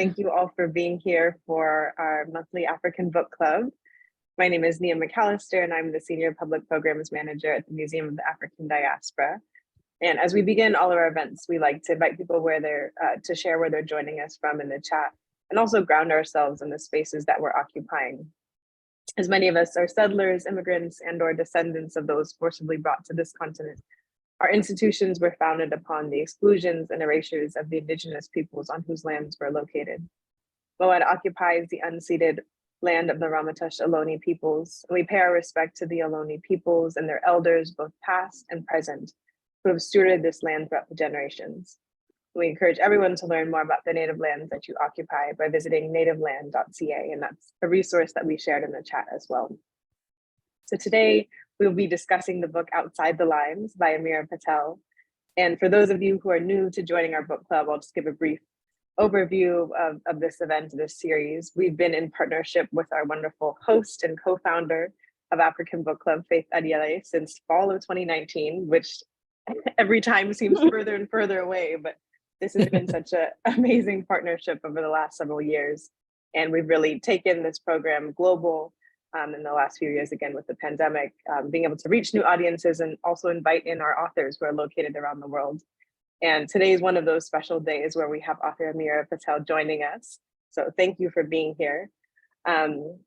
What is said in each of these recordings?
Thank you all for being here for our monthly African Book Club. My name is Nia McAllister, and I'm the Senior Public Programs Manager at the Museum of the African Diaspora. And as we begin all of our events, we like to invite people to share where they're joining us from in the chat, and also ground ourselves in the spaces that we're occupying. As many of us are settlers, immigrants, and/or descendants of those forcibly brought to this continent, our institutions were founded upon the exclusions and erasures of the indigenous peoples on whose lands we're located. Moed occupies the unceded land of the Ramaytush Ohlone peoples, and we pay our respect to the Ohlone peoples and their elders, both past and present, who have stewarded this land throughout the generations. We encourage everyone to learn more about the native lands that you occupy by visiting nativeland.ca, and that's a resource that we shared in the chat as well. So today, we'll be discussing the book Outside the Lines by Ameera Patel. And for those of you who are new to joining our book club, I'll just give a brief overview of this event, this series. We've been in partnership with our wonderful host and co-founder of African Book Club, Faith Adiele, since fall of 2019, which every time seems further and further away, but this has been such an amazing partnership over the last several years. And we've really taken this program global in the last few years, again, with the pandemic, being able to reach new audiences and also invite in our authors who are located around the world. And today is one of those special days where we have author Ameera Patel joining us. So thank you for being here. I'm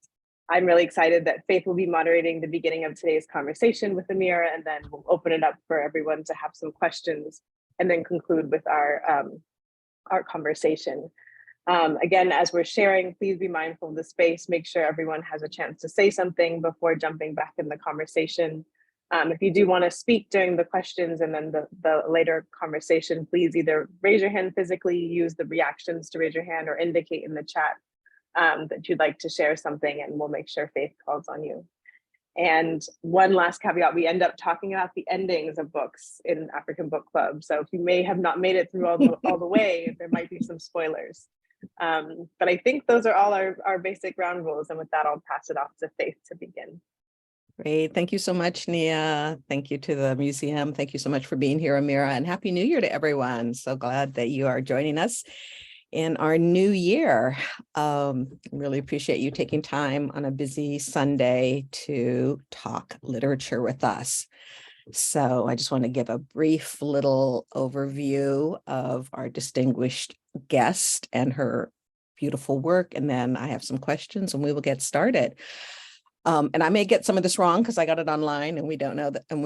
really excited that Faith will be moderating the beginning of today's conversation with Ameera, and then we'll open it up for everyone to have some questions and then conclude with our conversation. Again, as we're sharing, please be mindful of the space. Make sure everyone has a chance to say something before jumping back in the conversation. If you do want to speak during the questions and then the later conversation, please either raise your hand physically, use the reactions to raise your hand, or indicate in the chat that you'd like to share something, and we'll make sure Faith calls on you. And one last caveat, we end up talking about the endings of books in African Book Club. So if you may have not made it through all the way, there might be some spoilers. But I think those are all our basic ground rules. And with that, I'll pass it off to Faith to begin. Great. Thank you so much, Nia. Thank you to the museum. Thank you so much for being here, Ameera, and Happy New Year to everyone. So glad that you are joining us in our new year. Really appreciate you taking time on a busy Sunday to talk literature with us. So I just want to give a brief little overview of our distinguished guest and her beautiful work, and then I have some questions and we will get started. And I may get some of this wrong because I got it online and we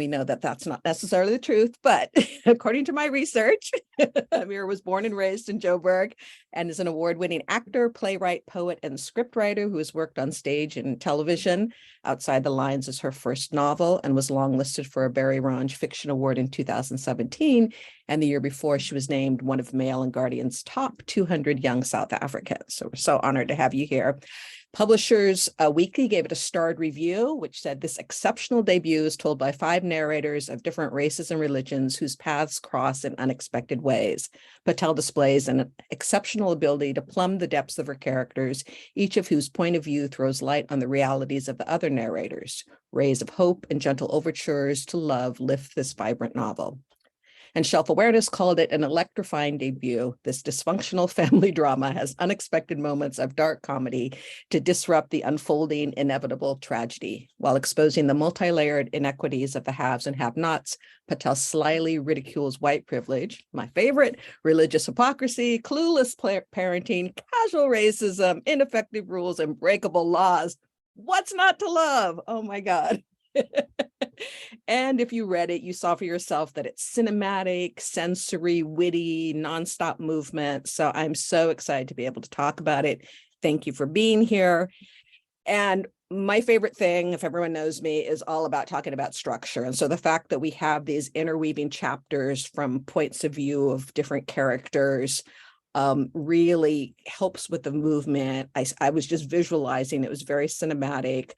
know that that's not necessarily the truth, but according to my research, Ameera was born and raised in Joburg and is an award-winning actor, playwright, poet, and scriptwriter who has worked on stage and television. Outside the Lines is her first novel and was longlisted for a Barry Ronge Fiction Award in 2017. And the year before, she was named one of Mail and Guardian's top 200 young South Africans. So we're so honored to have you here. Publishers Weekly gave it a starred review, which said this exceptional debut is told by 5 narrators of different races and religions whose paths cross in unexpected ways. Patel displays an exceptional ability to plumb the depths of her characters, each of whose point of view throws light on the realities of the other narrators. Rays of hope and gentle overtures to love lift this vibrant novel. And Shelf Awareness called it an electrifying debut. This dysfunctional family drama has unexpected moments of dark comedy to disrupt the unfolding inevitable tragedy. While exposing the multi-layered inequities of the haves and have-nots, Patel slyly ridicules white privilege, my favorite, religious hypocrisy, clueless parenting, casual racism, ineffective rules, and breakable laws. What's not to love? Oh my God. And if you read it, you saw for yourself that it's cinematic, sensory, witty, nonstop movement. So I'm so excited to be able to talk about it. Thank you for being here. And my favorite thing, if everyone knows me, is all about talking about structure. And so the fact that we have these interweaving chapters from points of view of different characters really helps with the movement. I was just visualizing, it was very cinematic.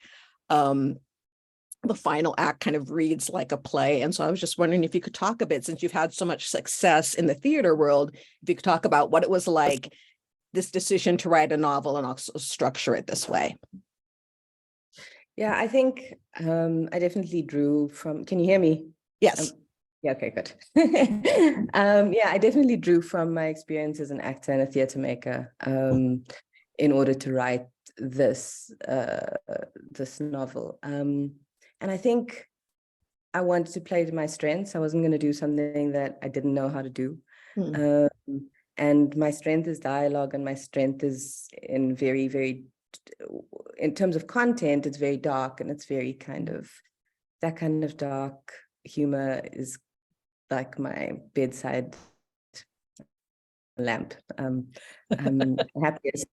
The final act kind of reads like a play. And so I was just wondering if you could talk a bit, since you've had so much success in the theater world, if you could talk about what it was like, this decision to write a novel and also structure it this way. Yeah, I think I definitely drew from, can you hear me? Yes. Yeah, okay, good. Yeah, I definitely drew from my experience as an actor and a theatre maker in order to write this this novel. And I think I wanted to play to my strengths. I wasn't going to do something that I didn't know how to do. And my strength is dialogue, and my strength is in very, very, in terms of content, it's very dark, and it's very kind of, that kind of dark humor is like my bedside lamp. I'm happiest.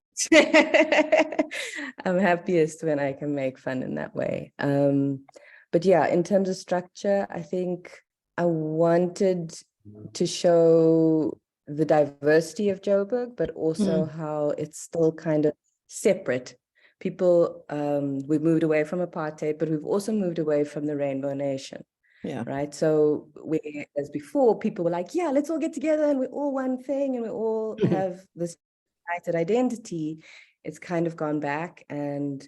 I'm happiest when I can make fun in that way. But yeah, in terms of structure, I think I wanted to show the diversity of Joburg, but also how it's still kind of separate. People, we've moved away from apartheid, but we've also moved away from the Rainbow Nation. Yeah. Right. So as before, people were like, yeah, let's all get together and we're all one thing and we all have this united identity. It's kind of gone back, and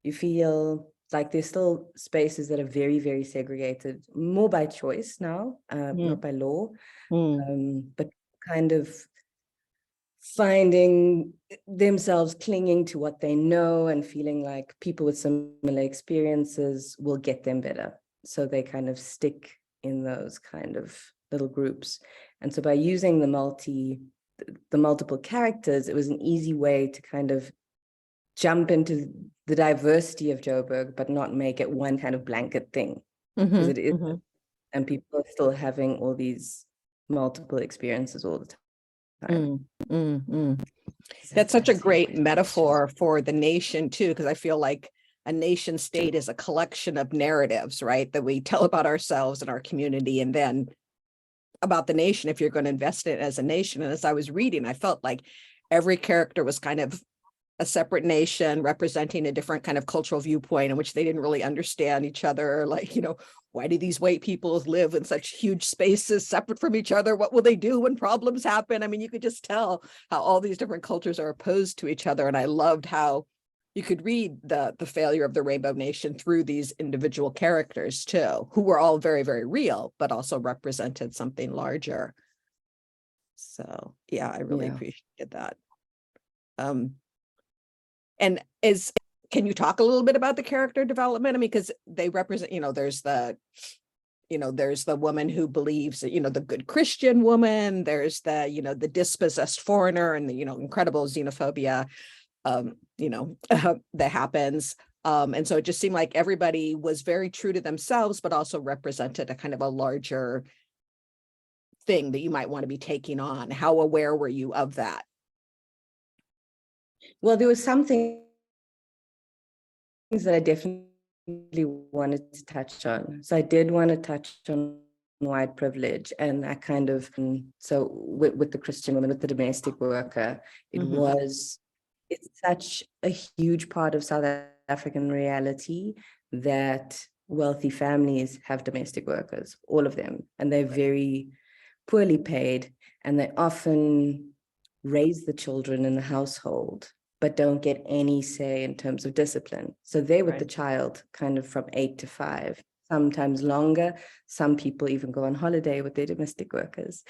you feel like there's still spaces that are very, very segregated, more by choice now, not by law, but kind of finding themselves clinging to what they know and feeling like people with similar experiences will get them better. So they kind of stick in those kind of little groups. And so by using the multiple characters, it was an easy way to kind of jump into the diversity of Joburg, but not make it one kind of blanket thing. Because it is, and people are still having all these multiple experiences all the time. That's such a great metaphor for the nation too, because I feel like a nation state is a collection of narratives, right, that we tell about ourselves and our community, and then about the nation if you're going to invest in it as a nation. And as I was reading, I felt like every character was kind of a separate nation representing a different kind of cultural viewpoint in which they didn't really understand each other. Like, you know, why do these white people live in such huge spaces separate from each other? What will they do when problems happen? I mean, you could just tell how all these different cultures are opposed to each other. And I loved how you could read the failure of the Rainbow Nation through these individual characters too, who were all very, very real, but also represented something larger. So yeah, I really appreciated that. And can you talk a little bit about the character development? I mean, because they represent, you know, there's the woman who believes that, you know, the good Christian woman, there's the, you know, the dispossessed foreigner, and the, you know, incredible xenophobia, you know, that happens. And so it just seemed like everybody was very true to themselves, but also represented a kind of a larger thing that you might want to be taking on. How aware were you of that? Well, there was something that I definitely wanted to touch on. So I did want to touch on white privilege and that kind of, so with the Christian woman, with the domestic worker, it's such a huge part of South African reality that wealthy families have domestic workers, all of them, and they're very poorly paid, and they often raise the children in the household but don't get any say in terms of discipline. So they're with the child kind of from 8 to 5, sometimes longer. Some people even go on holiday with their domestic workers.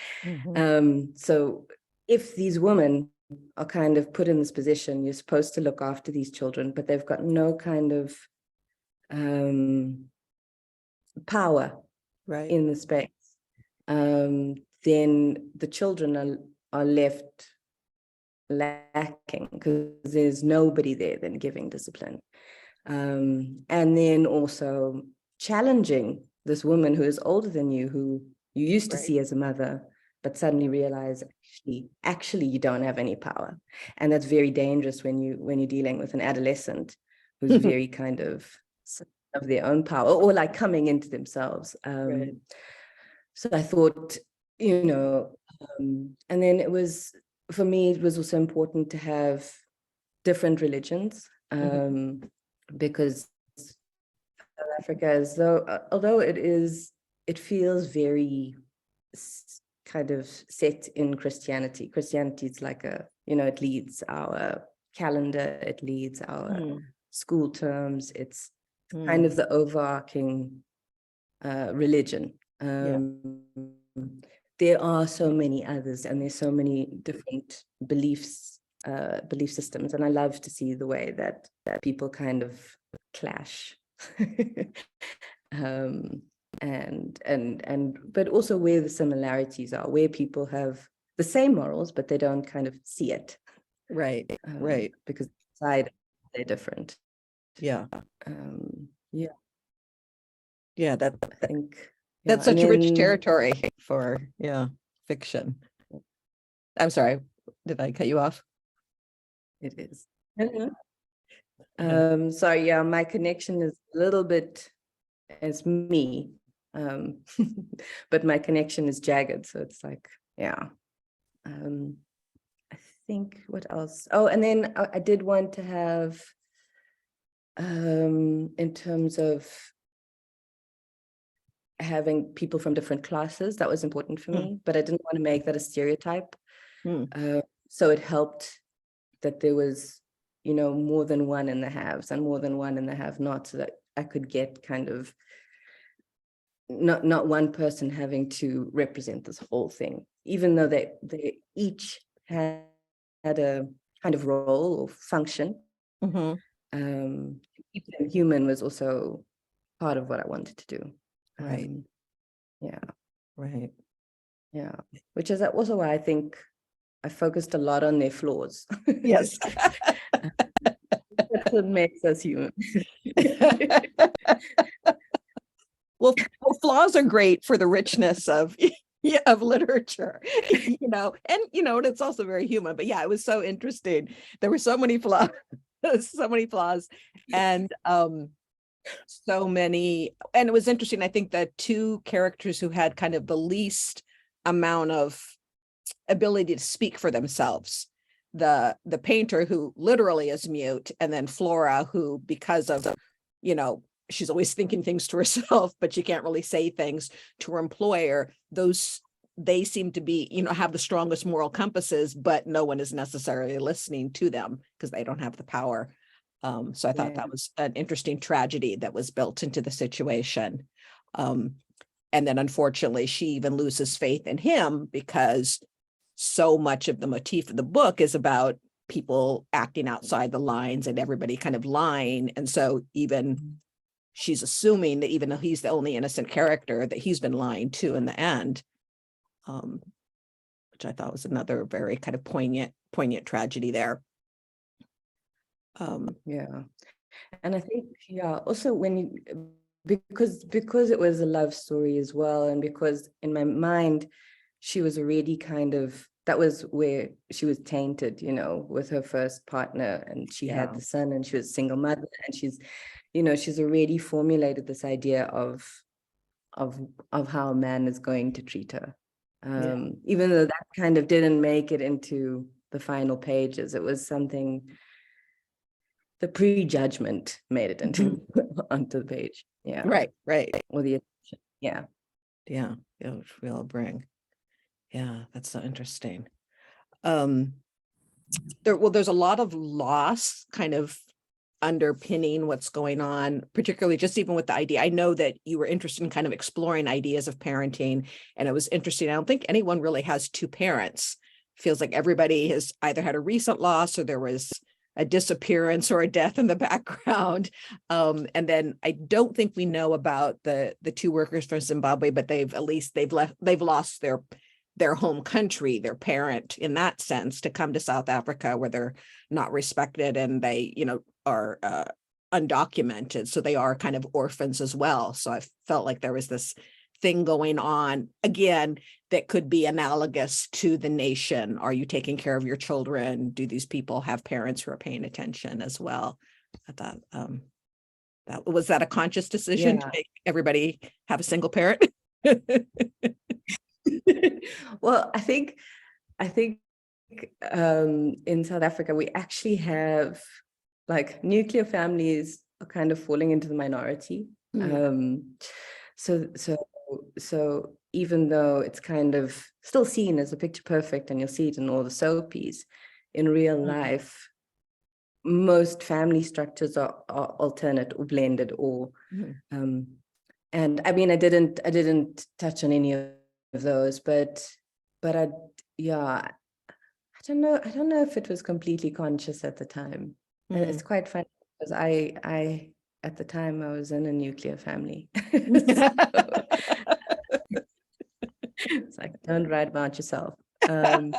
So if these women are kind of put in this position, you're supposed to look after these children, but they've got no kind of power in the space, then the children are left lacking because there's nobody there then giving discipline. And then also challenging this woman who is older than you, who you used to see as a mother, but suddenly realize actually you don't have any power. And that's very dangerous when you're dealing with an adolescent who's very kind of their own power, or like coming into themselves. So I thought, you know, and then for me, it was also important to have different religions, because South Africa, although it feels very kind of set in Christianity. Christianity is like it leads our calendar, it leads our school terms. It's kind of the overarching religion. There are so many others, and there's so many different belief systems, and I love to see the way that people kind of clash. But also where the similarities are, where people have the same morals, but they don't kind of see it. Right. Because inside they're different. Yeah. I think that's such a rich territory for fiction. I'm sorry, did I cut you off? It is. Sorry, my connection is a little bit as me, but my connection is jagged, so it's like, I think, what else? Oh, and then I did want to have, in terms of having people from different classes, that was important for me, but I didn't want to make that a stereotype. So it helped that there was, more than one in the haves and more than one in the have-nots, so that I could get kind of not one person having to represent this whole thing, even though they each had a kind of role or function. Keep them human was also part of what I wanted to do. Right. Which is also why I think I focused a lot on their flaws. Yes. That's what makes us human. Well, flaws are great for the richness of literature, and it's also very human. But it was so interesting. There were so many flaws, and so many. And it was interesting. I think the two characters who had kind of the least amount of ability to speak for themselves, the painter who literally is mute, and then Flora, who, because of she's always thinking things to herself, but she can't really say things to her employer. They seem to be, have the strongest moral compasses, but no one is necessarily listening to them because they don't have the power. So I thought that was an interesting tragedy that was built into the situation. And then unfortunately, she even loses faith in him because so much of the motif of the book is about people acting outside the lines and everybody kind of lying. And so even she's assuming that even though he's the only innocent character, that he's been lying to in the end, which I thought was another very kind of poignant tragedy there. And I think also because it was a love story as well, and because in my mind she was already that was where she was tainted, with her first partner, and she had the son, and she was a single mother, and she's already formulated this idea of how a man is going to treat her. Even though that kind of didn't make it into the final pages, it was something, the prejudgment made it into onto the page. Right. Or the which we'll bring. That's so interesting. There's a lot of loss kind of underpinning what's going on, particularly just even with the idea. I know that you were interested in kind of exploring ideas of parenting, and it was interesting. I don't think anyone really has two parents. Feels like everybody has either had a recent loss or there was a disappearance or a death in the background. And then I don't think we know about the two workers from Zimbabwe, but they've lost their home country, their parent in that sense, to come to South Africa where they're not respected and they, are undocumented. So they are kind of orphans as well. So I felt like there was this thing going on again that could be analogous to the nation. Are you taking care of your children? Do these people have parents who are paying attention as well? I thought was that a conscious decision to make everybody have a single parent? Well, I think in South Africa we actually have, like, nuclear families are kind of falling into the minority. So even though it's kind of still seen as a picture perfect, and you'll see it in all the soapies, in real life, most family structures are alternate or blended, or And I mean, I didn't touch on any of those, but yeah, I don't know if it was completely conscious at the time. And it's quite funny because I at the time I was in a nuclear family. It's like, don't write about yourself. Well,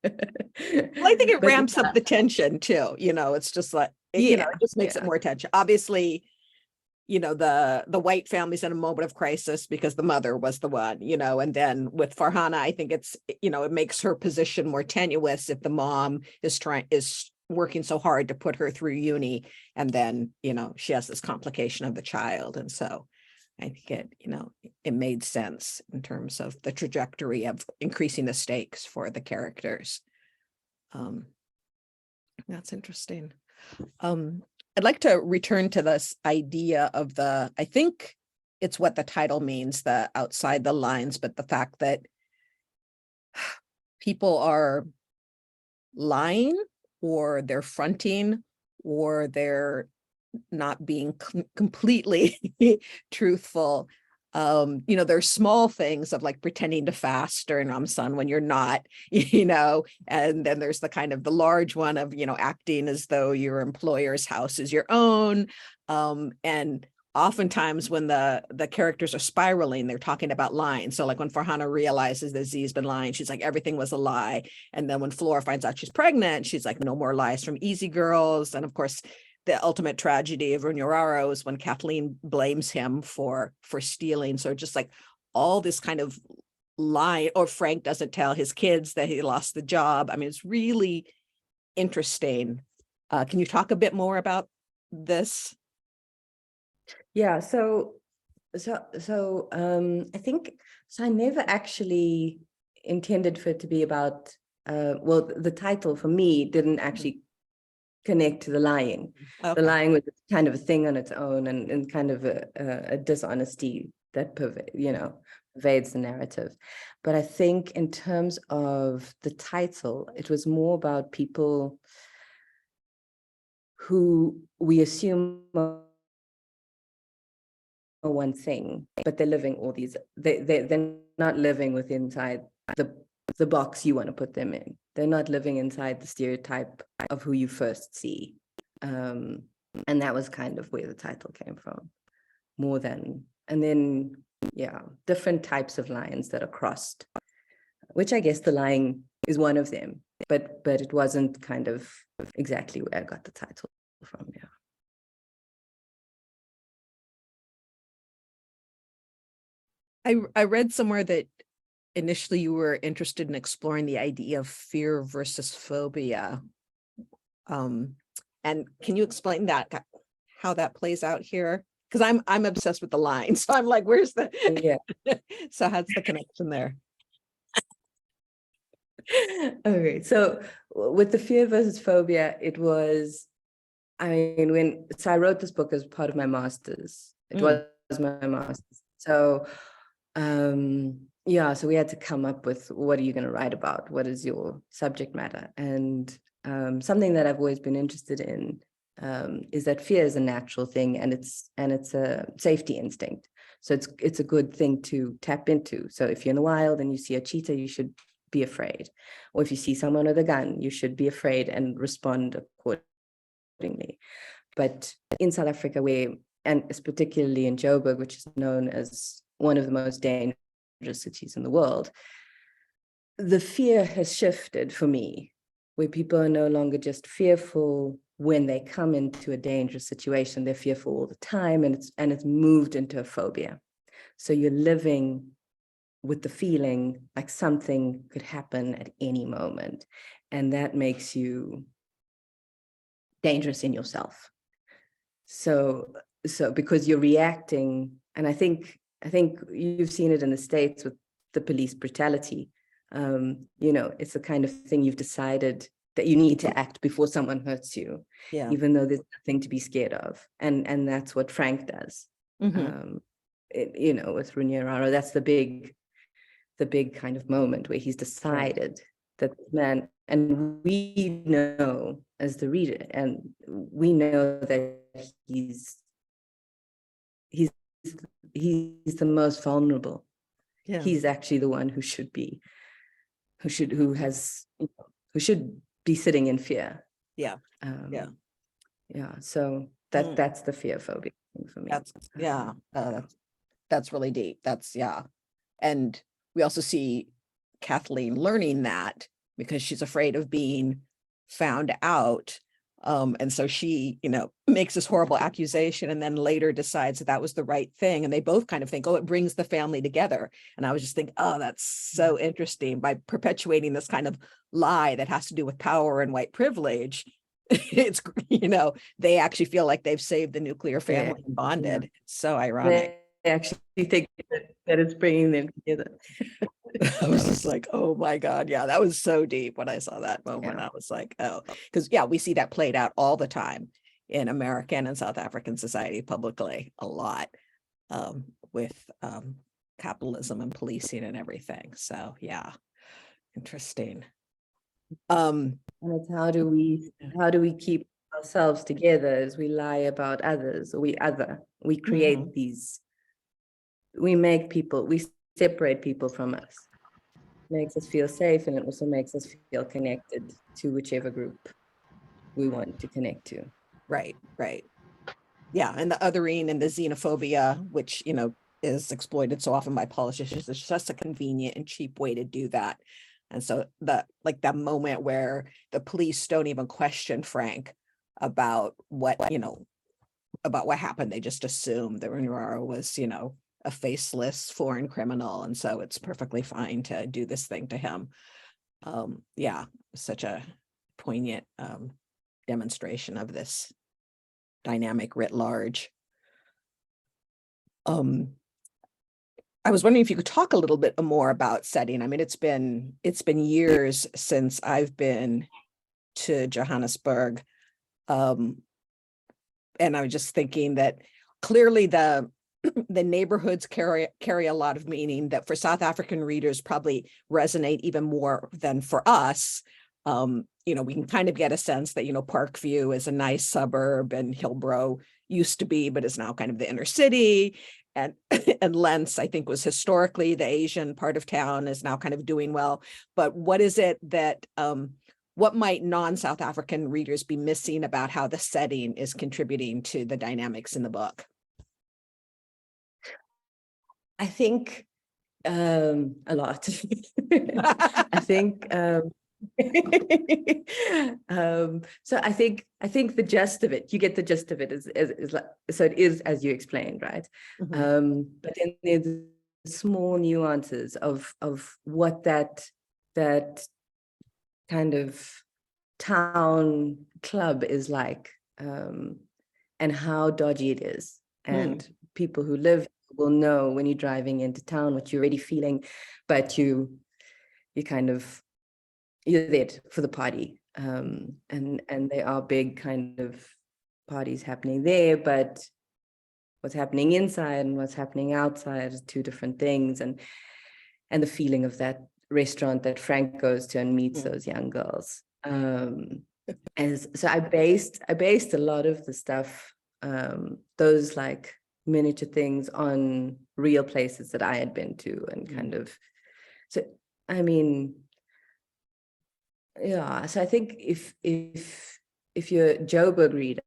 I think it but ramps up the tension too. It's just like, it just makes it more tension. Obviously, the white family's in a moment of crisis because the mother was the one, and then with Farhana, I think it's, it makes her position more tenuous if the mom is working so hard to put her through uni, and then, she has this complication of the child. And so I think it made sense in terms of the trajectory of increasing the stakes for the characters. That's interesting. I'd like to return to this idea of I think it's what the title means, the outside the lines, but the fact that people are lying, or they're fronting, or they're not being completely truthful. There's small things of like pretending to fast during Ramadan when you're not, and then there's the kind of the large one of, acting as though your employer's house is your own. And oftentimes when the characters are spiraling, they're talking about lying. So like when Farhana realizes that Z's been lying, she's like, everything was a lie. And then when Flora finds out she's pregnant, she's like, no more lies from easy girls. And of course, the ultimate tragedy of Runyararo is when Cathleen blames him for stealing. So just like all this kind of lie, or Frank doesn't tell his kids that he lost the job. I mean, it's really interesting. Can you talk a bit more about this? Yeah, so I think I never actually intended for it to be about well, the title for me didn't actually connect to the lying. Okay. The lying was kind of a thing on its own, and kind of a dishonesty that pervades the narrative. But I think in terms of the title, it was more about people who we assume are one thing, but they're living all these, they're not living within inside the box you want to put them in. They're not living inside the stereotype of who you first see. And that was kind of where the title came from, more than, and then, yeah, different types of lines that are crossed, which I guess the lying is one of them, but it wasn't kind of exactly where I got the title from, yeah. I read somewhere that initially you were interested in exploring the idea of fear versus phobia. And can you explain that, how that plays out here? Because I'm obsessed with the line. So I'm like, where's the so how's the connection there? Okay, so with the fear versus phobia, it was, I mean, I wrote this book as part of my master's. It was my master's. So so we had to come up with, what are you going to write about? What is your subject matter? And something that I've always been interested in is that fear is a natural thing, and it's a safety instinct. So it's a good thing to tap into. So if you're in the wild and you see a cheetah, you should be afraid. Or if you see someone with a gun, you should be afraid and respond accordingly. But in South Africa, and particularly in Joburg, which is known as one of the most dangerous cities in the world, the fear has shifted for me, where people are no longer just fearful when they come into a dangerous situation. They're fearful all the time, and it's moved into a phobia. So you're living with the feeling like something could happen at any moment, and that makes you dangerous in yourself. So because you're reacting, and I think you've seen it in the States with the police brutality. It's the kind of thing you've decided that you need to act before someone hurts you, even though there's nothing to be scared of. And that's what Frank does. Mm-hmm. With Runyararo, that's the big kind of moment where he's decided that man, and we know as the reader, and we know that he's he's the most vulnerable. Yeah. He's actually the one who should be sitting in fear. Yeah. So that's the fear phobia thing for me. That's really deep. And we also see Cathleen learning that because she's afraid of being found out. And so she, makes this horrible accusation and then later decides that was the right thing. And they both kind of think, oh, it brings the family together. And I was just thinking, oh, that's so interesting. By perpetuating this kind of lie that has to do with power and white privilege, it's, they actually feel like they've saved the nuclear family and bonded. Yeah. It's so ironic. They actually think that it's bringing them together. I was just like, oh my God. Yeah, that was so deep when I saw that moment. I was like, oh, because we see that played out all the time in American and South African society publicly a lot with capitalism and policing and everything. So yeah, interesting. And it's how do we keep ourselves together as we lie about others, or we create these, we separate people from us. It makes us feel safe, and it also makes us feel connected to whichever group we want to connect to. Right. Yeah, and the othering and the xenophobia, which, is exploited so often by politicians, it's just a convenient and cheap way to do that. And so that moment where the police don't even question Frank about what happened. They just assume that Runyararo was, a faceless foreign criminal. And so it's perfectly fine to do this thing to him. Such a poignant demonstration of this dynamic writ large. I was wondering if you could talk a little bit more about setting. I mean, it's been years since I've been to Johannesburg. And I was just thinking that clearly the neighborhoods carry a lot of meaning that for South African readers probably resonate even more than for us. We can kind of get a sense that, Parkview is a nice suburb and Hillbrow used to be, but is now kind of the inner city. And Lentz, I think, was historically the Asian part of town, is now kind of doing well. But what is it that, what might non-South African readers be missing about how the setting is contributing to the dynamics in the book? I think a lot. I think so I think the gist of it, you get the gist of it is like, so it is as you explained, right? But then there's small nuances of what that kind of town club is like, and how dodgy it is. And people who live will know when you're driving into town what you're already feeling, but you kind of, you're there for the party, and there are big kind of parties happening there, but what's happening inside and what's happening outside is two different things. And the feeling of that restaurant that Frank goes to and meets those young girls. And so I based a lot of the stuff, those like miniature things, on real places that I had been to, and kind of, so I mean, yeah, so I think if you're a Joburg reader,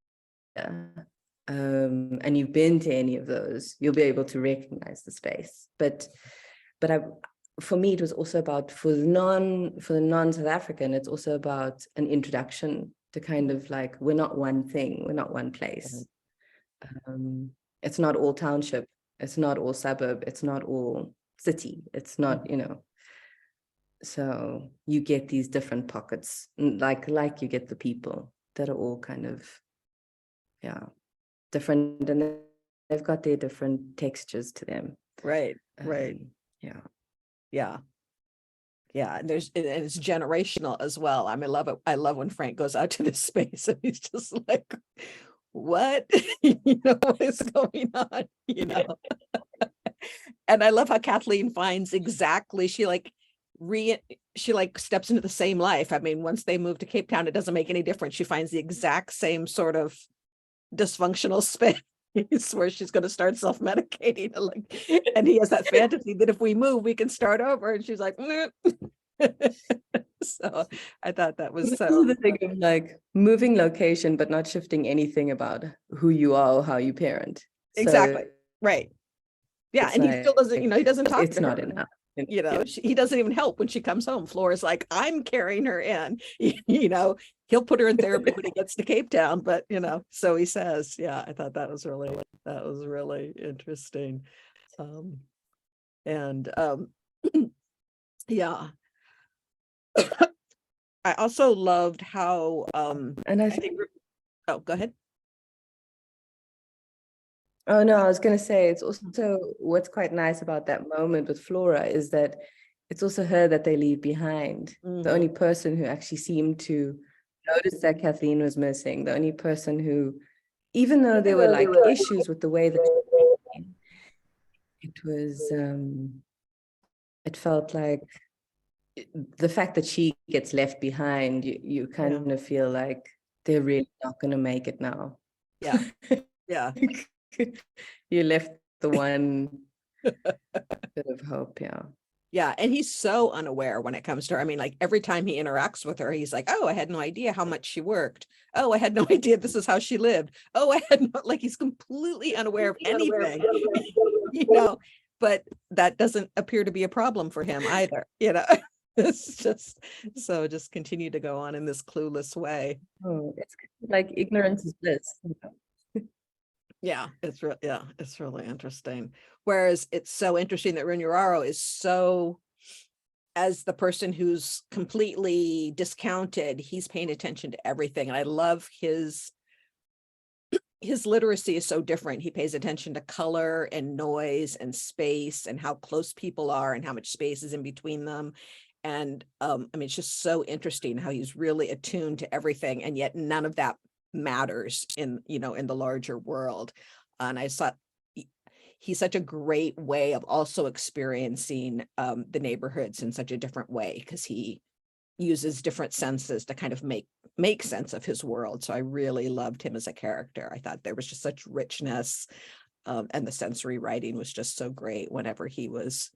and you've been to any of those, you'll be able to recognize the space. But for me, it was also about, for the non-South African, it's also about an introduction to kind of like, we're not one thing, we're not one place. It's not all township, it's not all suburb, it's not all city, it's not, so you get these different pockets, like you get the people that are all kind of, different, and they've got their different textures to them. Right. Yeah, and it's generational as well. I mean, I love when Frank goes out to this space and he's just like, what? What is going on? And I love how Cathleen finds exactly, she steps into the same life. I mean, once they move to Cape Town, it doesn't make any difference. She finds the exact same sort of dysfunctional space, he swears she's going to start self-medicating, and he has that fantasy that if we move, we can start over. And she's like, so I thought that was This so. is the thing of like moving location, but not shifting anything about who you are or how you parent. Exactly. So right. Yeah. And he still doesn't, he doesn't talk it's to not her. enough. He doesn't even help when she comes home. Flora's like, I'm carrying her in, he'll put her in therapy when he gets to Cape Town, but so he says. Yeah, I thought that was really interesting. And yeah. I also loved how And I think oh, go ahead. Oh no, I was going to say it's also what's quite nice about that moment with Flora is that it's also her that they leave behind. The only person who actually seemed to notice that Cathleen was missing, the only person who, even though there were like issues with the way that it was, it felt like the fact that she gets left behind, you kind of feel like they're really not going to make it now. Yeah. Yeah. You left the one bit of hope. Yeah. And he's so unaware when it comes to her. I mean, like every time he interacts with her, he's like, oh, I had no idea how much she worked. Oh, I had no idea this is how she lived. Oh, I had no, like, he's completely unaware of anything, but that doesn't appear to be a problem for him either. It's just continue to go on in this clueless way. Oh, it's like ignorance is bliss. Yeah, it's really interesting. Whereas it's so interesting that Runyararo is so, as the person who's completely discounted, he's paying attention to everything. And I love his literacy is so different. He pays attention to color and noise and space and how close people are and how much space is in between them. And I mean, it's just so interesting how he's really attuned to everything, and yet none of that matters in the larger world. And I thought he's such a great way of also experiencing the neighborhoods in such a different way, because he uses different senses to kind of make sense of his world. So I really loved him as a character. I thought there was just such richness, and the sensory writing was just so great whenever he was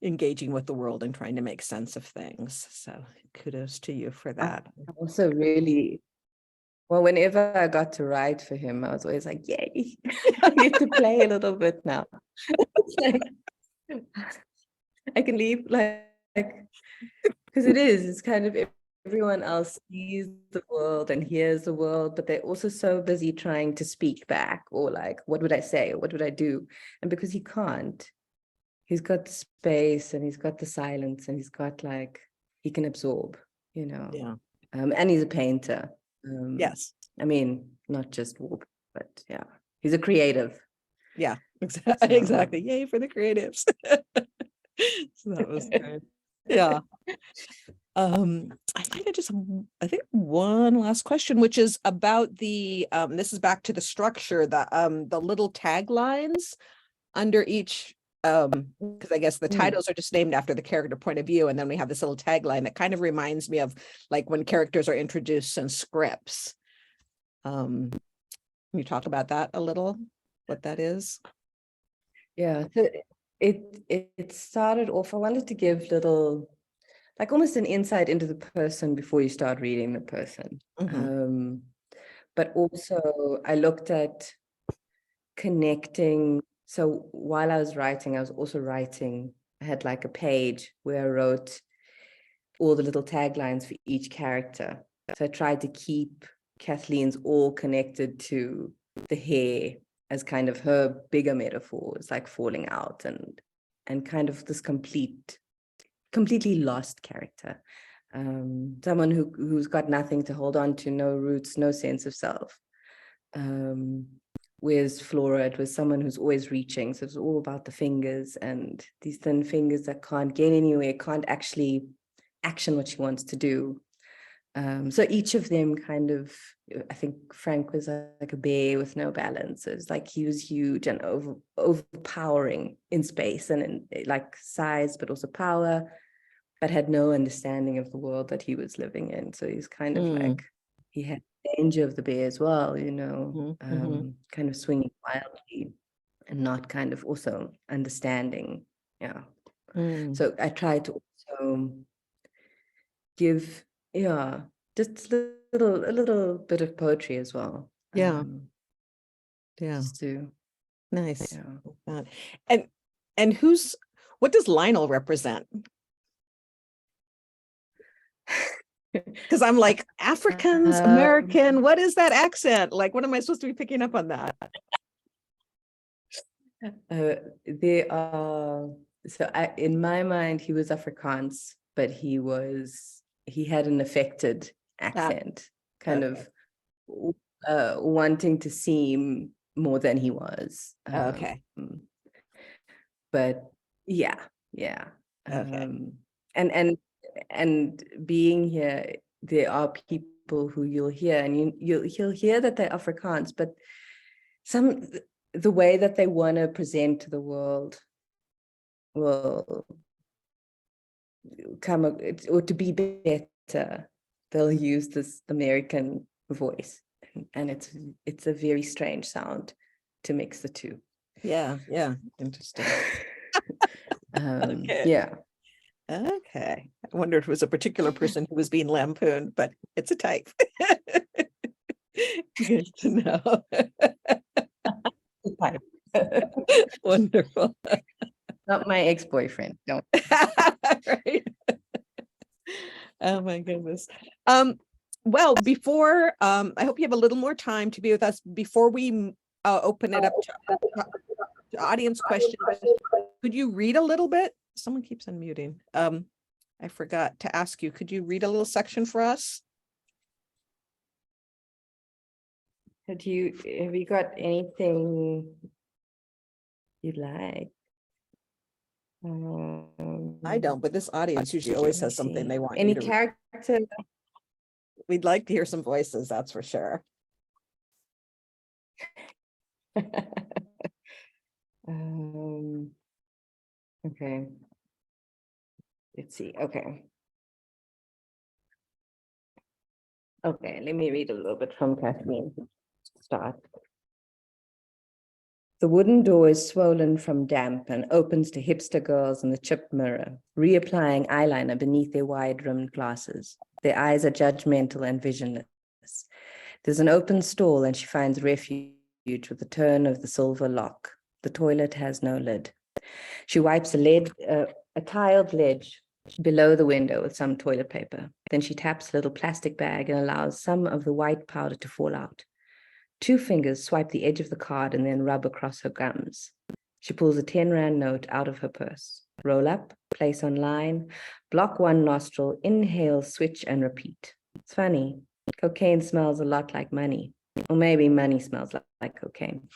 engaging with the world and trying to make sense of things. So kudos to you for that. Also really, well, whenever I got to write for him, I was always like, yay, I get to play a little bit now. I can leave because it's kind of everyone else sees the world and hears the world, but they're also so busy trying to speak back, or like, what would I say? Or what would I do? And because he can't, he's got the space and he's got the silence and he's got he can absorb, Yeah. And he's a painter. Yes. I mean, not just warp, but yeah, he's a creative. Yeah, exactly. Exactly. Yay for the creatives. So that was good. Yeah. I think one last question, which is about the this is back to the structure, the little taglines under each, because I guess the titles are just named after the character point of view, and then we have this little tagline that kind of reminds me of like when characters are introduced in scripts. Can you talk about that a little, what that is? Yeah, so it started off, I wanted to give little, like almost an insight into the person before you start reading the person. But also I looked at connecting. So while I was writing, I was also writing, I had like a page where I wrote all the little taglines for each character. So I tried to keep Kathleen's all connected to the hair as kind of her bigger metaphors, like falling out and kind of this completely lost character. Someone who's got nothing to hold on to, no roots, no sense of self. Whereas Flora, it was someone who's always reaching. So it's all about the fingers and these thin fingers that can't get anywhere, can't actually action what she wants to do. So each of them kind of, I think Frank was like a bear with no balance. It was like he was huge and overpowering in space and in like size, but also power, but had no understanding of the world that he was living in. So he's kind of like, he had danger of the bear as well, you know, Mhm. kind of swinging wildly and not kind of also understanding. Yeah. Mm. So I try to also give, yeah, just a little bit of poetry as well. Yeah. Yeah. Just to, Nice. yeah. Like that. And what does Lionel represent? Because I'm like, Africans, American, what is that accent? Like, what am I supposed to be picking up on that? They are, in my mind, he was Afrikaans, but he had an affected accent, kind Okay. of wanting to seem more than he was. Okay. But yeah. Okay. And being here, there are people who you'll hear, and you'll hear that they're Afrikaans, but the way that they want to present to the world will or to be better, they'll use this American voice, and it's a very strange sound to mix the two. Yeah. Interesting. Okay. Yeah. Okay. I wonder if it was a particular person who was being lampooned, but it's a type. Good to know. Wonderful. Not my ex-boyfriend. Don't. Right. Oh my goodness. Well, before I hope you have a little more time to be with us before we open it up to audience questions. Could you read a little bit? Someone keeps unmuting. I forgot to ask you, could you read a little section for us? Have you got anything you'd like? I don't, but this audience usually always has something they want. Any you to character? We'd like to hear some voices, that's for sure. Okay. Let's see. Okay, let me read a little bit from Cathleen to start. The wooden door is swollen from damp and opens to hipster girls in the chipped mirror, reapplying eyeliner beneath their wide-rimmed glasses. Their eyes are judgmental and visionless. There's an open stall and she finds refuge with the turn of the silver lock. The toilet has no lid. She wipes a tiled ledge below the window with some toilet paper. Then she taps a little plastic bag and allows some of the white powder to fall out. 2 fingers swipe the edge of the card and then rub across her gums. She pulls a 10 Rand note out of her purse. Roll up, place on line, block one nostril, inhale, switch, and repeat. It's funny. Cocaine smells a lot like money. Or maybe money smells like cocaine.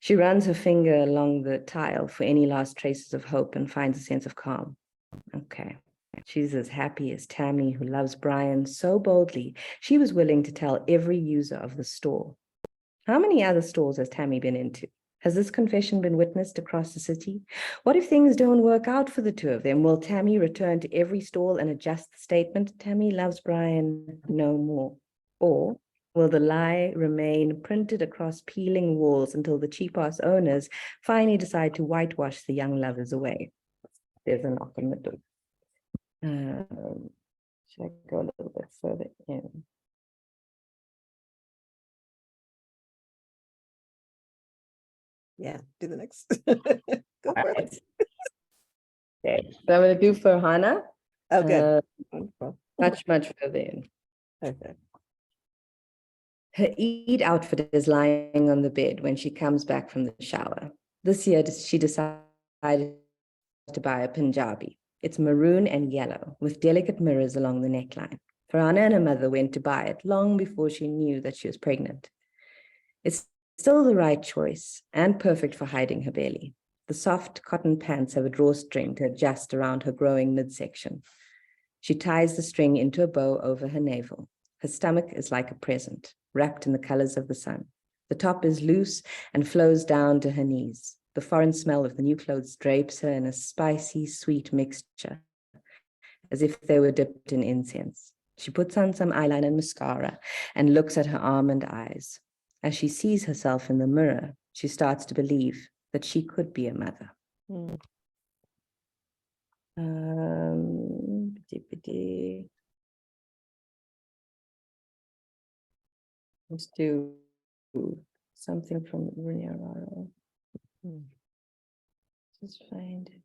She runs her finger along the tile for any last traces of hope and finds a sense of calm. Okay. She's as happy as Tammy, who loves Brian so boldly, she was willing to tell every user of the store. How many other stores has Tammy been into? Has this confession been witnessed across the city? What if things don't work out for the two of them? Will Tammy return to every stall and adjust the statement, Tammy loves Brian no more? Or will the lie remain printed across peeling walls until the cheap-ass owners finally decide to whitewash the young lovers away? There's a knock on the door. Should I go a little bit further in? Yeah, do the next. Go for it. Okay, so I'm going to do Farhana. Oh, good. Much further in. Okay. Her Eid outfit is lying on the bed when she comes back from the shower. This year, she decided to buy a Punjabi. It's maroon and yellow with delicate mirrors along the neckline. Farhana and her mother went to buy it long before she knew that she was pregnant. It's still the right choice and perfect for hiding her belly. The soft cotton pants have a drawstring to adjust around her growing midsection. She ties the string into a bow over her navel. Her stomach is like a present, wrapped in the colors of the sun. The top is loose and flows down to her knees. The foreign smell of the new clothes drapes her in a spicy, sweet mixture, as if they were dipped in incense. She puts on some eyeliner and mascara and looks at her almond eyes. As she sees herself in the mirror, she starts to believe that she could be a mother. Let's do something from Runyararo. Just find it.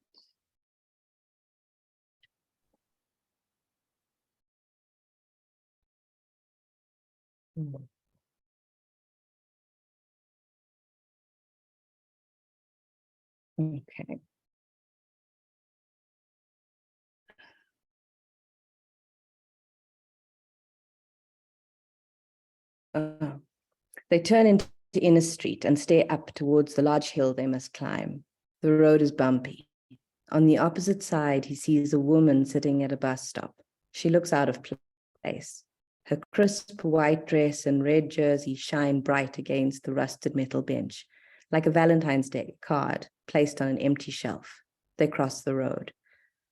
Okay. They turn into Inner Street and stare up towards the large hill they must climb. The road is bumpy. On the opposite side, he sees a woman sitting at a bus stop. She looks out of place. Her crisp white dress and red jersey shine bright against the rusted metal bench, like a Valentine's Day card placed on an empty shelf. They cross the road.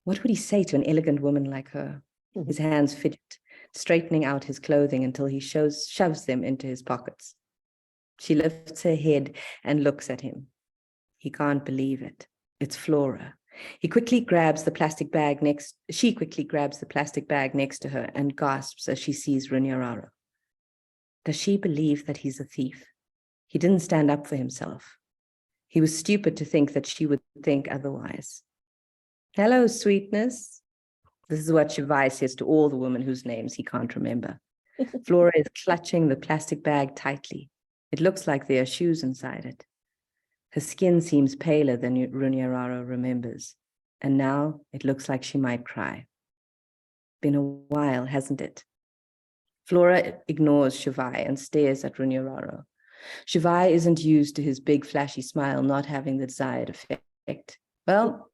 What would he say to an elegant woman like her? His hands fidget, straightening out his clothing until he shoves them into his pockets. She lifts her head and looks at him. He can't believe it. It's Flora. She quickly grabs the plastic bag next to her and gasps as she sees Runyararo. Does she believe that he's a thief? He didn't stand up for himself. He was stupid to think that she would think otherwise. Hello, sweetness. This is what Shivai says to all the women whose names he can't remember. Flora is clutching the plastic bag tightly. It looks like there are shoes inside it. Her skin seems paler than Runyararo remembers, and now it looks like she might cry. Been a while, hasn't it? Flora ignores Shivai and stares at Runyararo. Shivai isn't used to his big flashy smile not having the desired effect. Well,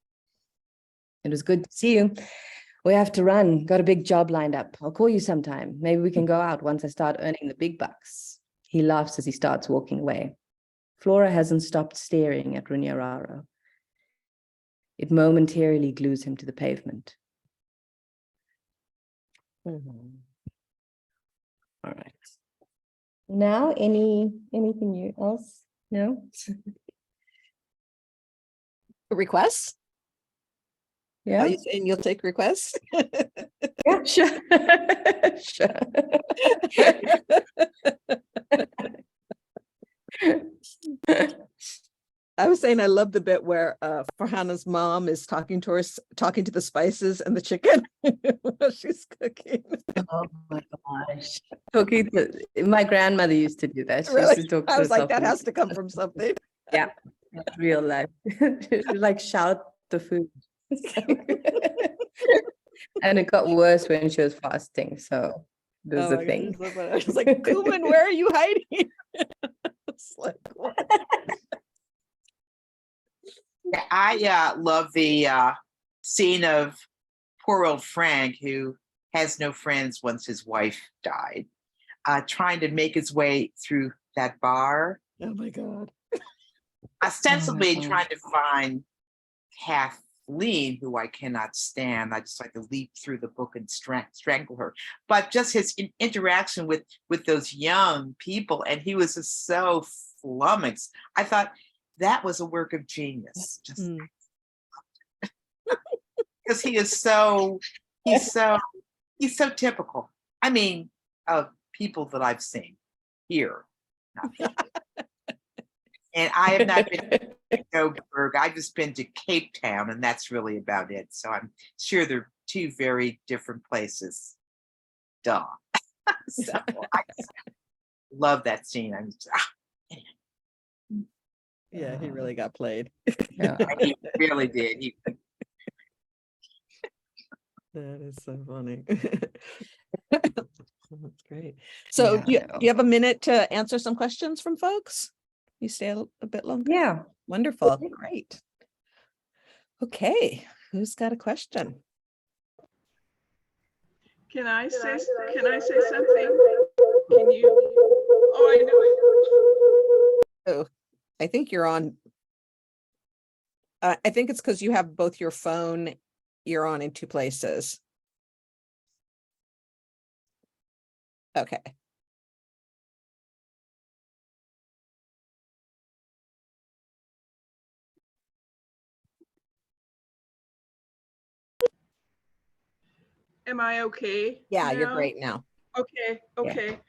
it was good to see you. We have to run. Got a big job lined up. I'll call you sometime. Maybe we can go out once I start earning the big bucks. He laughs as he starts walking away. Flora hasn't stopped staring at Runyararo. It momentarily glues him to the pavement. All right. Now, anything else? No? Requests? Yeah. Are you saying you'll take requests? Yeah, sure. Sure. I was saying I love the bit where Farhana's mom is talking to the spices and the chicken while she's cooking. Oh my gosh. My grandmother used to do that. She Really? used to talk to I was like, herself that in- has to come from something. Yeah, that's real life. She like shout the food. And it got worse when she was fasting. So there's a thing. I was like, Kuman, where are you hiding? It's like, what? Yeah, I love the scene of poor old Frank, who has no friends once his wife died, trying to make his way through that bar. Oh my God. Ostensibly gosh. trying to find Cathleen, who I cannot stand. I just like to leap through the book and strangle her. But just his interaction with those young people, and he was just so flummoxed. I thought that was a work of genius. Just because he's so typical. I mean, of people that I've seen here. And I have not been to Johannesburg. I've just been to Cape Town, and that's really about it. So I'm sure they're two very different places. Duh. So I just love that scene. I'm just, Yeah, he really got played. Yeah. he really did. That is so funny. That's great. So do you have a minute to answer some questions from folks? You stay a bit longer? Yeah. Wonderful. Great. Okay. Who's got a question? Can I say something? Can you? Oh, I know. Oh, I think you're on. I think it's because you have both your phone, you're on in two places. Okay. Am I okay? Yeah, you're now? great now. Okay, Yeah. okay.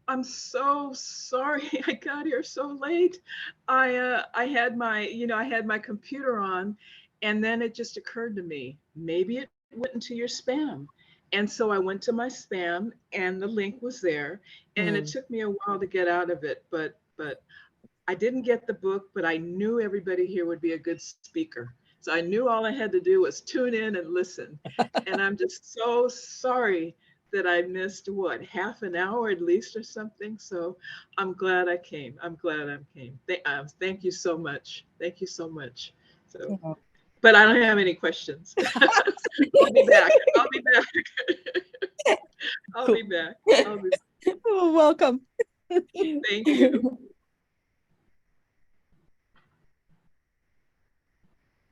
I'm so sorry I got here so late. I had my computer on, and then it just occurred to me, maybe it went into your spam. And so I went to my spam and the link was there, and it took me a while to get out of it, but I didn't get the book, but I knew everybody here would be a good speaker. So I knew all I had to do was tune in and listen. And I'm just so sorry that I missed half an hour at least or something. So I'm glad I came. I'm glad I came. Thank you so much. Thank you so much. So, but I don't have any questions. I'll be back. I'll be back. I'll be back. I'll be back. Oh, welcome. Thank you.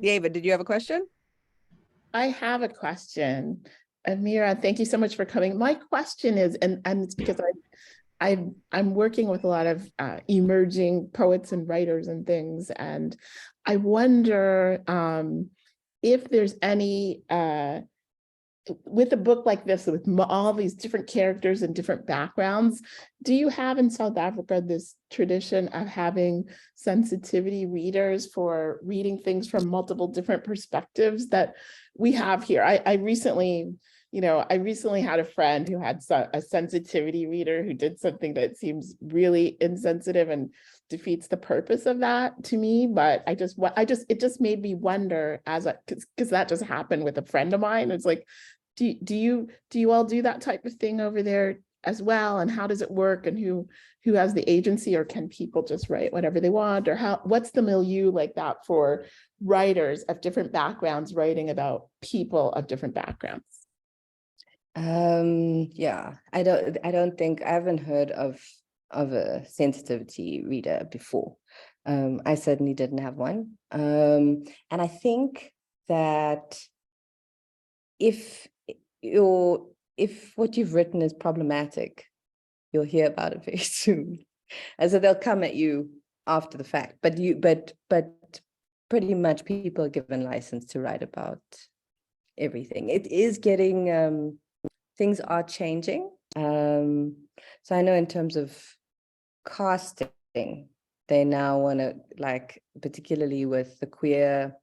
David, did you have a question? I have a question. Ameera, thank you so much for coming. My question is, and it's because I'm working with a lot of emerging poets and writers and things, and I wonder if there's any, with a book like this, with all these different characters and different backgrounds, do you have in South Africa this tradition of having sensitivity readers for reading things from multiple different perspectives that we have here? I recently had a friend who had a sensitivity reader who did something that seems really insensitive and defeats the purpose of that to me. But it just made me wonder, because that just happened with a friend of mine. It's like, do you all do that type of thing over there as well? And how does it work? And who has the agency, or can people just write whatever they want? Or what's the milieu like that for writers of different backgrounds writing about people of different backgrounds? Yeah, I haven't heard of a sensitivity reader before. I certainly didn't have one. And I think that if what you've written is problematic, you'll hear about it very soon. And so they'll come at you after the fact, but pretty much people are given license to write about everything. It is getting, things are changing. So I know in terms of casting, they now want to, like, particularly with the queer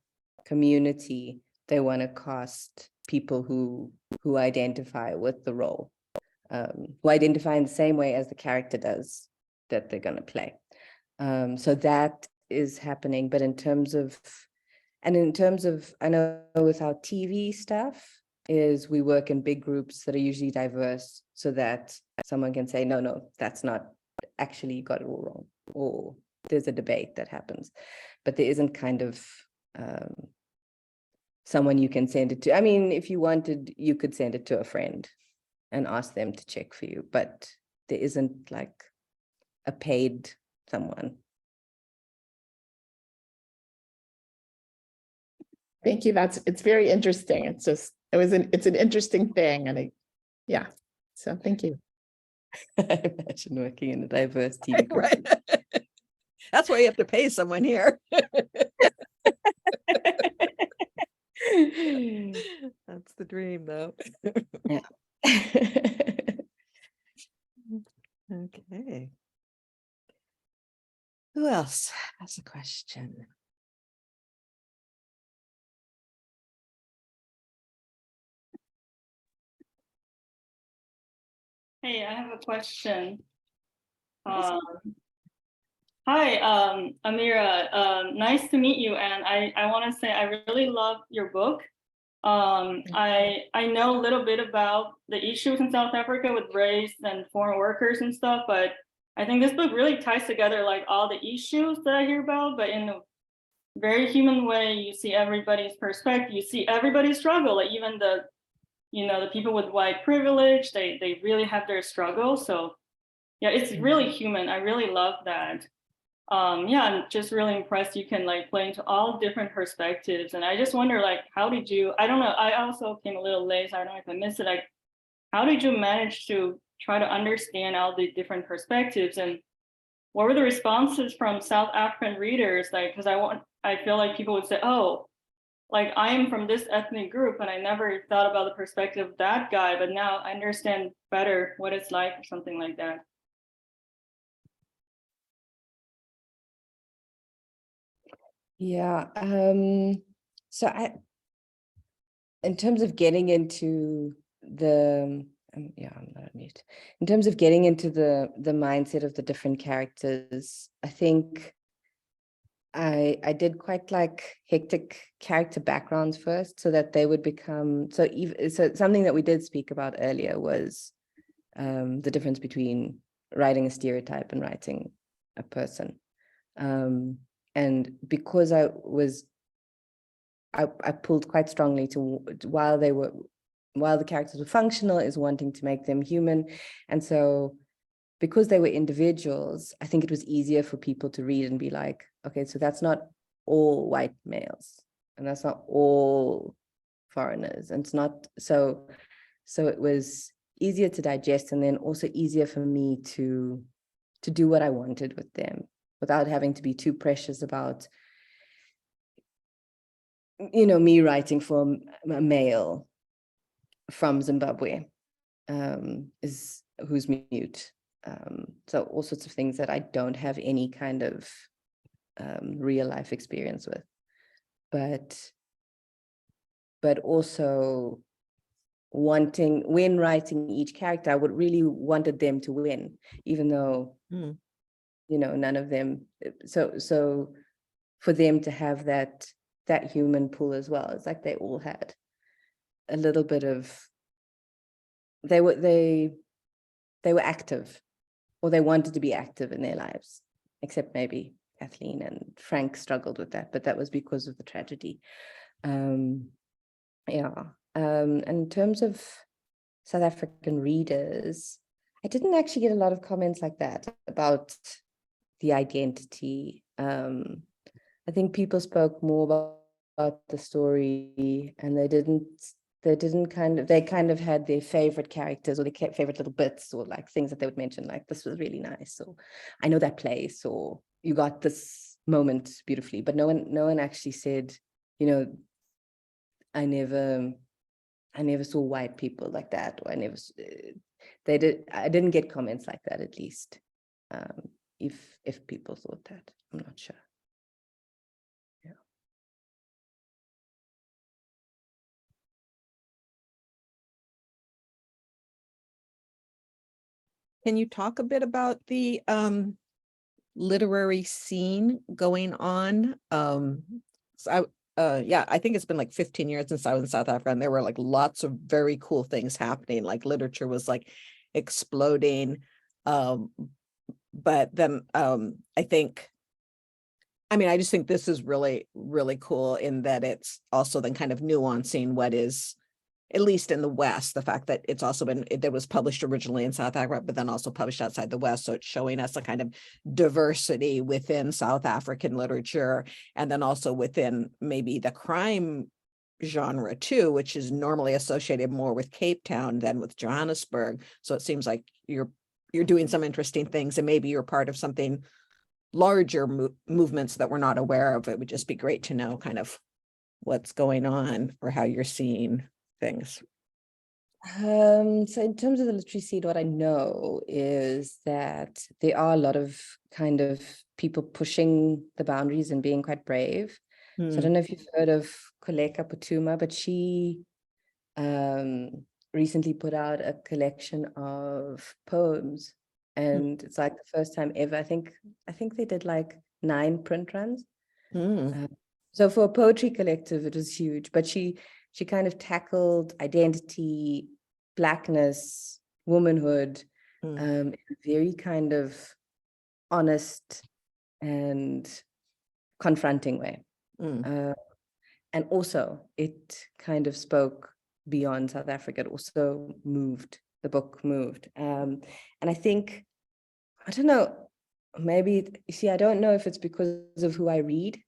community, they want to cast people who identify with the role, who identify in the same way as the character does that they're going to play. So that is happening. But in terms of, I know with our TV stuff, is we work in big groups that are usually diverse, so that someone can say, no, that's not, actually you got it all wrong, or there's a debate that happens, but there isn't kind of someone you can send it to. I mean, if you wanted, you could send it to a friend and ask them to check for you, but there isn't like a paid someone. Thank you. It's very interesting. It's an interesting thing. And yeah, so thank you. I imagine working in a diverse TV group. Right. That's why you have to pay someone here. That's the dream, though. Yeah. Okay. Who else has a question? Hey, I have a question. Hi, Ameera. Nice to meet you. And I want to say I really love your book. I know a little bit about the issues in South Africa with race and foreign workers and stuff, but I think this book really ties together like all the issues that I hear about, but in a very human way. You see everybody's perspective, you see everybody's struggle, like even the people with white privilege, they really have their struggle. So yeah, it's really human. I really love that. Yeah, I'm just really impressed you can like play into all different perspectives. And I just wonder, like, how did you, I don't know, I also came a little late, so I don't know if I missed it. Like, how did you manage to try to understand all the different perspectives. And what were the responses from South African readers? Like, because I feel like people would say, oh, like I am from this ethnic group and I never thought about the perspective of that guy, but now I understand better what it's like or something like that. Yeah. So in terms of getting into the, yeah, I'm not on mute. In terms of getting into the mindset of the different characters, I think I did quite like hectic character backgrounds first, so that they would become, so something that we did speak about earlier was the difference between writing a stereotype and writing a person. And because I pulled quite strongly to while the characters were functional is wanting to make them human. And so because they were individuals, I think it was easier for people to read and be like, okay, so that's not all white males and that's not all foreigners. And it's not, so it was easier to digest, and then also easier for me to do what I wanted with them without having to be too precious about, you know, me writing for a male from Zimbabwe who's mute. So all sorts of things that I don't have any kind of real life experience with, but also wanting, when writing each character, I would really wanted them to win, even though you know, none of them. So for them to have that human pull as well, it's like they all had a little bit of, they were active, or they wanted to be active in their lives, except maybe Cathleen and Frank struggled with that, but that was because of the tragedy. Yeah. And in terms of South African readers, I didn't actually get a lot of comments like that about the identity. I think people spoke more about the story, and they kind of had their favorite characters or their favorite little bits, or like things that they would mention, like this was really nice, or I know that place, or you got this moment beautifully. But no one actually said, you know, I never saw white people like that, or I didn't get comments like that, at least. If people thought that, I'm not sure. Yeah. Can you talk a bit about the literary scene going on? So I think it's been like 15 years since I was in South Africa, and there were like lots of very cool things happening. Like literature was like exploding. But then I just think this is really, really cool in that it's also then kind of nuancing what is, at least in the West, the fact that it's also it was published originally in South Africa, but then also published outside the West. So it's showing us a kind of diversity within South African literature, and then also within maybe the crime genre too, which is normally associated more with Cape Town than with Johannesburg. So it seems like you're doing some interesting things, and maybe you're part of something larger movements that we're not aware of. It would just be great to know kind of what's going on or how you're seeing things. So in terms of the literary scene, what I know is that there are a lot of kind of people pushing the boundaries and being quite brave. So I don't know if you've heard of Koleka Putuma, but she recently put out a collection of poems, and it's like the first time ever. I think they did like 9 print runs. So for a poetry collective, it was huge. But she kind of tackled identity, Blackness, womanhood, in a very kind of honest and confronting way. And also it kind of spoke beyond South Africa. It also moved, the book moved. And I think, I don't know, maybe, you see, I don't know if it's because of who I read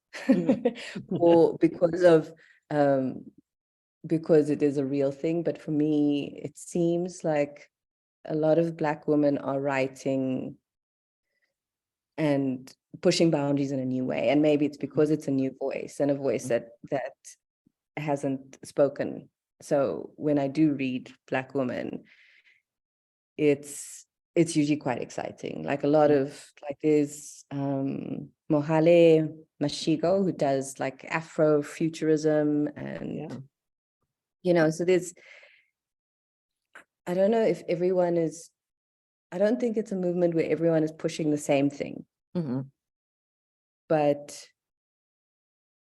or because it is a real thing, but for me, it seems like a lot of Black women are writing and pushing boundaries in a new way. And maybe it's because it's a new voice and a voice that hasn't spoken. So when I do read Black women, it's usually quite exciting. Like a lot of, like there's Mohale Mashigo, who does like Afrofuturism and, you know, so there's, I don't know if everyone is, I don't think it's a movement where everyone is pushing the same thing. But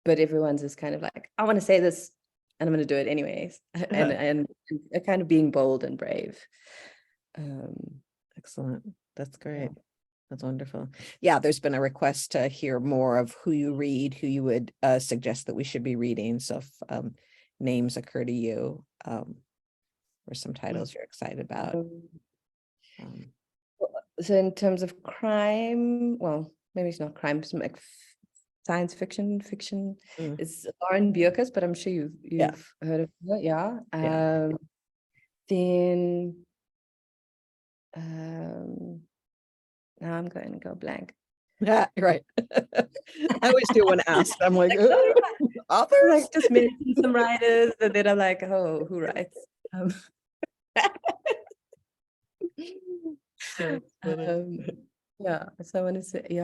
everyone's just kind of like, I want to say this and I'm going to do it anyways. And kind of being bold and brave. Excellent. That's great. That's wonderful. Yeah, there's been a request to hear more of who you read, who you would suggest that we should be reading. So if names occur to you, or some titles you're excited about. So in terms of crime, well, maybe it's not crime, some like science fiction. It's Lauren Bierkes, but I'm sure you've heard of her. Then now I'm going to go blank. Yeah, right. I always do when asked. I'm like, authors? Like just mention some writers, and then I'm like, oh, who writes? Yeah, so I want to say,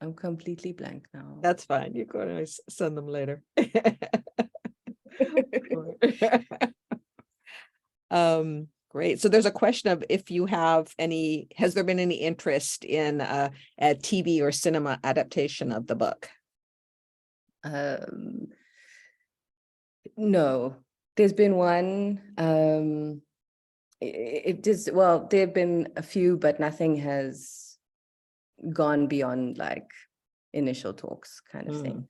I'm completely blank now. That's fine. You can always send them later. Great. So there's a question of if you have any, has there been any interest in a TV or cinema adaptation of the book? No, there's been one. It is, well, there have been a few, but nothing has gone beyond like initial talks kind of thing.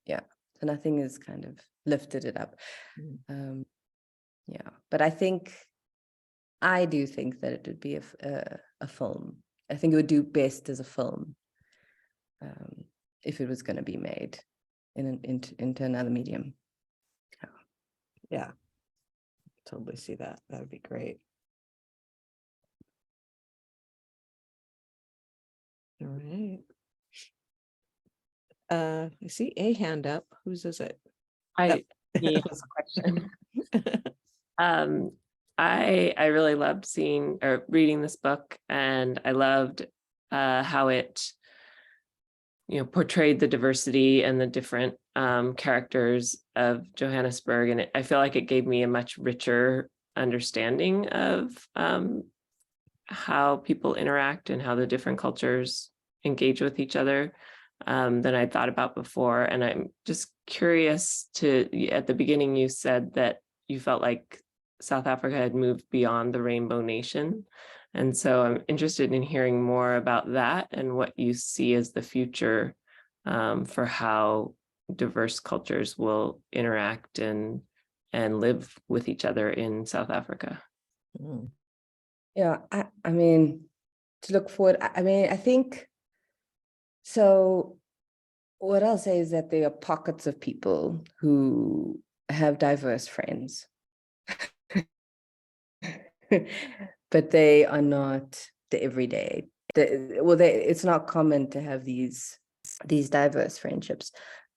Yeah, so nothing has kind of lifted it up. Yeah, but I do think that it would be a film. I think it would do best as a film if it was going to be made into another medium. Yeah, totally see that. That would be great. All right. I see a hand up. Whose is it? Me has a question. I really loved seeing or reading this book, and I loved how it, portrayed the diversity and the different characters of Johannesburg, and I feel like it gave me a much richer understanding of how people interact and how the different cultures engage with each other than I thought about before. And I'm just curious at the beginning, you said that you felt like South Africa had moved beyond the Rainbow Nation. And so I'm interested in hearing more about that and what you see as the future for how diverse cultures will interact and live with each other in South Africa. Yeah, I mean, to look forward, I think, so what I'll say is that there are pockets of people who have diverse friends. But they are not the everyday. It's not common to have these diverse friendships,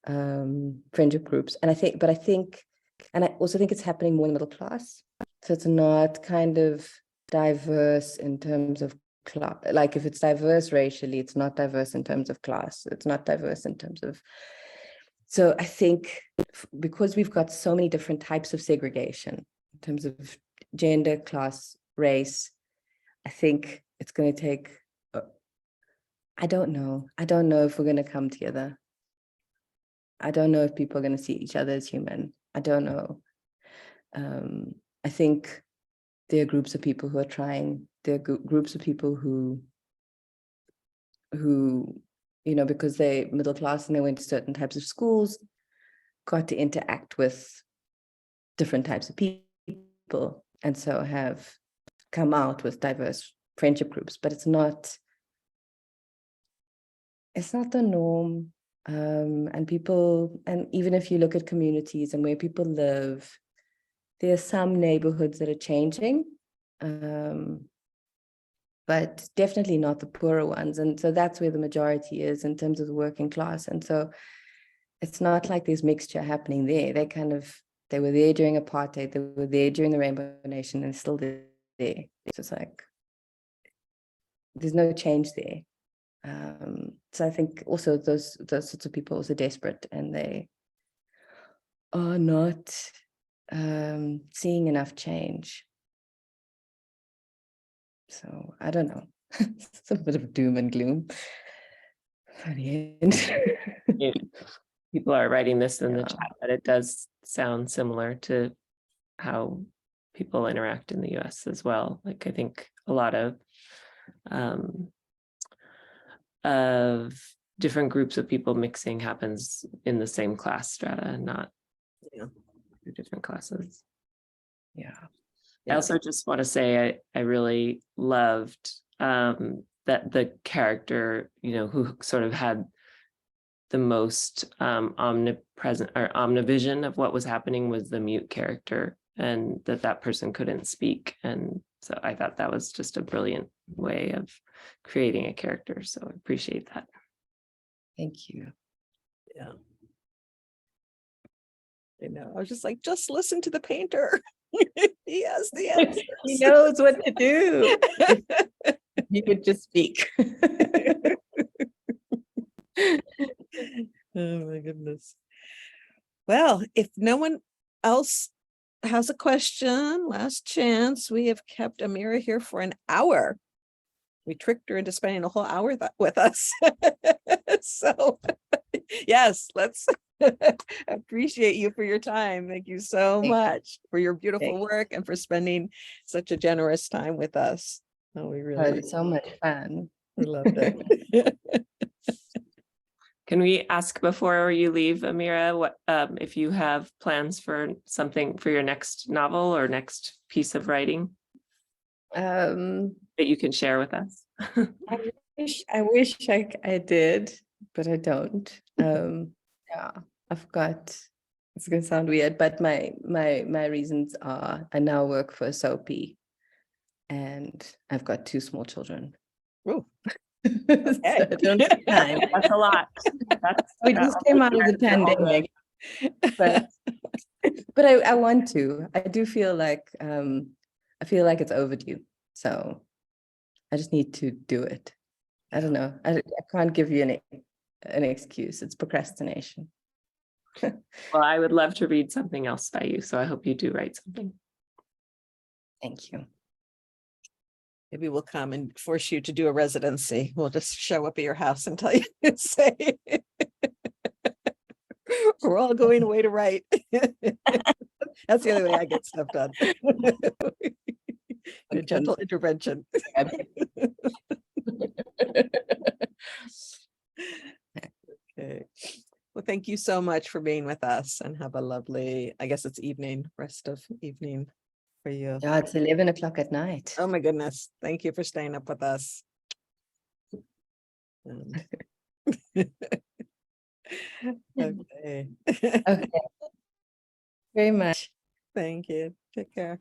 friendship groups. And I also think it's happening more in the middle class. So it's not kind of diverse in terms of class. Like if it's diverse racially, it's not diverse in terms of class. It's not diverse in terms of. So I think because we've got so many different types of segregation in terms of gender, class, race, I think it's going to take, I don't know if we're going to come together. I don't know if people are going to see each other as human. I don't know. I think there are groups of people who are trying. There are groups of people who, because they're middle class and they went to certain types of schools, got to interact with different types of people, and so have come out with diverse friendship groups. But it's not the norm. And people, and even if you look at communities and where people live, there are some neighborhoods that are changing, but definitely not the poorer ones. And so that's where the majority is in terms of the working class. And so it's not like there's mixture happening there. They were there during apartheid, they were there during the Rainbow Nation, and still there. It's just like, there's no change there. So I think also those sorts of people are also desperate, and they are not seeing enough change. So I don't know. It's a bit of doom and gloom for the end. People are writing this in the Yeah. chat, but it does sound similar to how people interact in the US as well. Like, I think a lot of different groups of people mixing happens in the same class strata, not through different classes. Yeah. I also just want to say I really loved that the character, who sort of had the most omnipresent or omnivision of what was happening was the mute character, and that person couldn't speak. And so I thought that was just a brilliant way of creating a character. So I appreciate that. Thank you. Yeah. I know. I was just like, just listen to the painter. He has the answers. He knows what to do. He could just speak. Oh my goodness. Well, if no one else has a question, last chance. We have kept Ameera here for an hour. We tricked her into spending a whole hour with us. So yes, let's appreciate you for your time. Thank you so much for your beautiful work and for spending such a generous time with us. Oh, we really had so much fun. we loved it. Can we ask before you leave, Ameera, what if you have plans for something for your next novel or next piece of writing that you can share with us? I wish I did, but I don't. Yeah, I've got. It's gonna sound weird, but my reasons are I now work for a soapy, and I've got 2 small children. Oh. So I don't have time. That's a lot. We just came out of the pandemic, but I want to. I do feel like it's overdue. So I just need to do it. I don't know. I can't give you an excuse. It's procrastination. Well, I would love to read something else by you, so I hope you do write something. Thank you. Maybe we'll come and force you to do a residency. We'll just show up at your house and tell you to say, we're all going away to write. That's the only way I get stuff done. A gentle intervention. Okay. Well, thank you so much for being with us, and have a lovely, I guess it's rest of evening for you. Yeah, it's 11 o'clock at night. Oh my goodness. Thank you for staying up with us. Okay. Okay. Very much. Thank you. Take care.